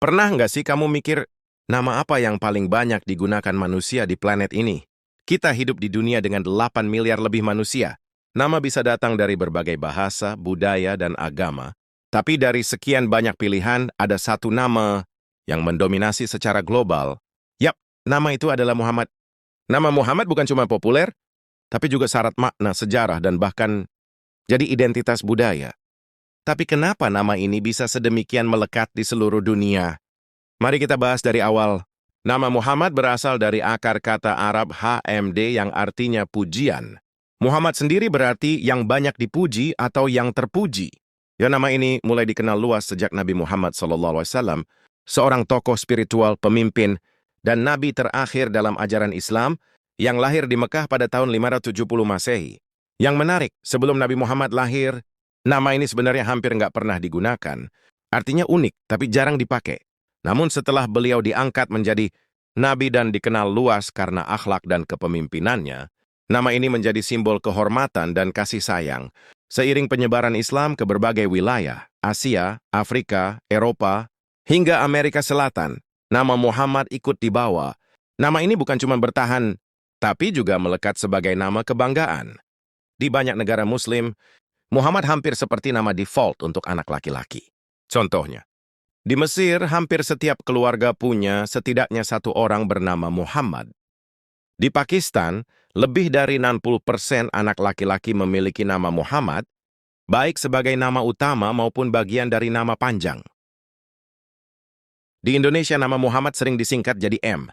Pernah nggak sih kamu mikir, nama apa yang paling banyak digunakan manusia di planet ini? Kita hidup di dunia dengan 8 miliar lebih manusia. Nama bisa datang dari berbagai bahasa, budaya, dan agama. Tapi dari sekian banyak pilihan, ada satu nama yang mendominasi secara global. Yap, nama itu adalah Muhammad. Nama Muhammad bukan cuma populer, tapi juga syarat makna, sejarah, dan bahkan jadi identitas budaya. Tapi kenapa nama ini bisa sedemikian melekat di seluruh dunia? Mari kita bahas dari awal. Nama Muhammad berasal dari akar kata Arab HMD yang artinya pujian. Muhammad sendiri berarti yang banyak dipuji atau yang terpuji. Ya, nama ini mulai dikenal luas sejak Nabi Muhammad SAW, seorang tokoh spiritual, pemimpin, dan nabi terakhir dalam ajaran Islam yang lahir di Mekah pada tahun 570 Masehi. Yang menarik, sebelum Nabi Muhammad lahir, nama ini sebenarnya hampir nggak pernah digunakan. Artinya unik, tapi jarang dipakai. Namun setelah beliau diangkat menjadi nabi dan dikenal luas karena akhlak dan kepemimpinannya, nama ini menjadi simbol kehormatan dan kasih sayang. Seiring penyebaran Islam ke berbagai wilayah, Asia, Afrika, Eropa, hingga Amerika Selatan, nama Muhammad ikut dibawa. Nama ini bukan cuma bertahan, tapi juga melekat sebagai nama kebanggaan. Di banyak negara Muslim, Muhammad hampir seperti nama default untuk anak laki-laki. Contohnya, di Mesir, hampir setiap keluarga punya setidaknya satu orang bernama Muhammad. Di Pakistan, lebih dari 60% anak laki-laki memiliki nama Muhammad, baik sebagai nama utama maupun bagian dari nama panjang. Di Indonesia, nama Muhammad sering disingkat jadi M.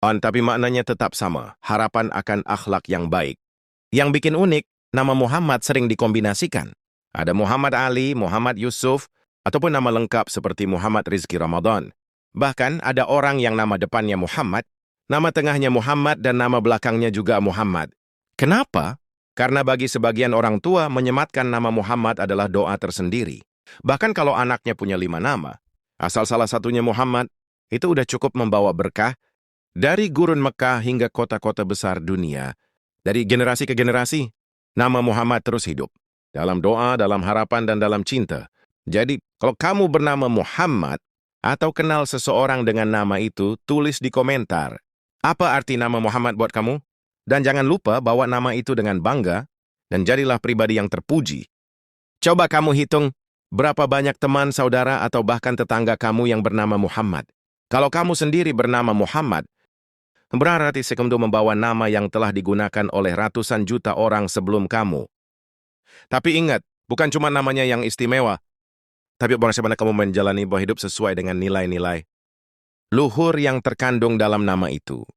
Tapi maknanya tetap sama, harapan akan akhlak yang baik. Yang bikin unik, nama Muhammad sering dikombinasikan. Ada Muhammad Ali, Muhammad Yusuf, ataupun nama lengkap seperti Muhammad Rizki Ramadan. Bahkan ada orang yang nama depannya Muhammad, nama tengahnya Muhammad, dan nama belakangnya juga Muhammad. Kenapa? Karena bagi sebagian orang tua, menyematkan nama Muhammad adalah doa tersendiri. Bahkan kalau anaknya punya 5 nama, asal salah satunya Muhammad, itu udah cukup membawa berkah dari gurun Mekah hingga kota-kota besar dunia. Dari generasi ke generasi, nama Muhammad terus hidup. Dalam doa, dalam harapan, dan dalam cinta. Jadi, kalau kamu bernama Muhammad atau kenal seseorang dengan nama itu, tulis di komentar. Apa arti nama Muhammad buat kamu? Dan jangan lupa bawa nama itu dengan bangga dan jadilah pribadi yang terpuji. Coba kamu hitung berapa banyak teman, saudara, atau bahkan tetangga kamu yang bernama Muhammad. Kalau kamu sendiri bernama Muhammad, berarti sekundo membawa nama yang telah digunakan oleh ratusan juta orang sebelum kamu. Tapi ingat, bukan cuma namanya yang istimewa, tapi bagaimana kamu menjalani hidup sesuai dengan nilai-nilai luhur yang terkandung dalam nama itu.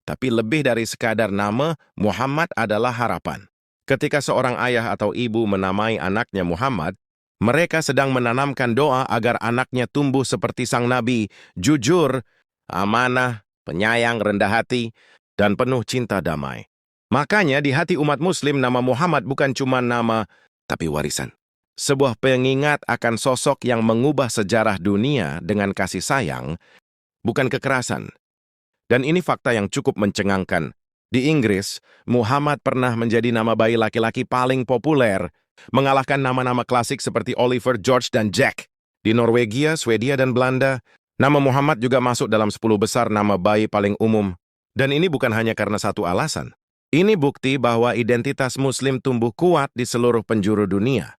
Tapi lebih dari sekadar nama, Muhammad adalah harapan. Ketika seorang ayah atau ibu menamai anaknya Muhammad, mereka sedang menanamkan doa agar anaknya tumbuh seperti sang nabi, jujur, amanah, penyayang, rendah hati, dan penuh cinta damai. Makanya di hati umat Muslim, nama Muhammad bukan cuma nama, tapi warisan. Sebuah pengingat akan sosok yang mengubah sejarah dunia dengan kasih sayang, bukan kekerasan. Dan ini fakta yang cukup mencengangkan. Di Inggris, Muhammad pernah menjadi nama bayi laki-laki paling populer, mengalahkan nama-nama klasik seperti Oliver, George, dan Jack. Di Norwegia, Swedia, dan Belanda, nama Muhammad juga masuk dalam 10 besar nama bayi paling umum. Dan ini bukan hanya karena satu alasan. Ini bukti bahwa identitas Muslim tumbuh kuat di seluruh penjuru dunia.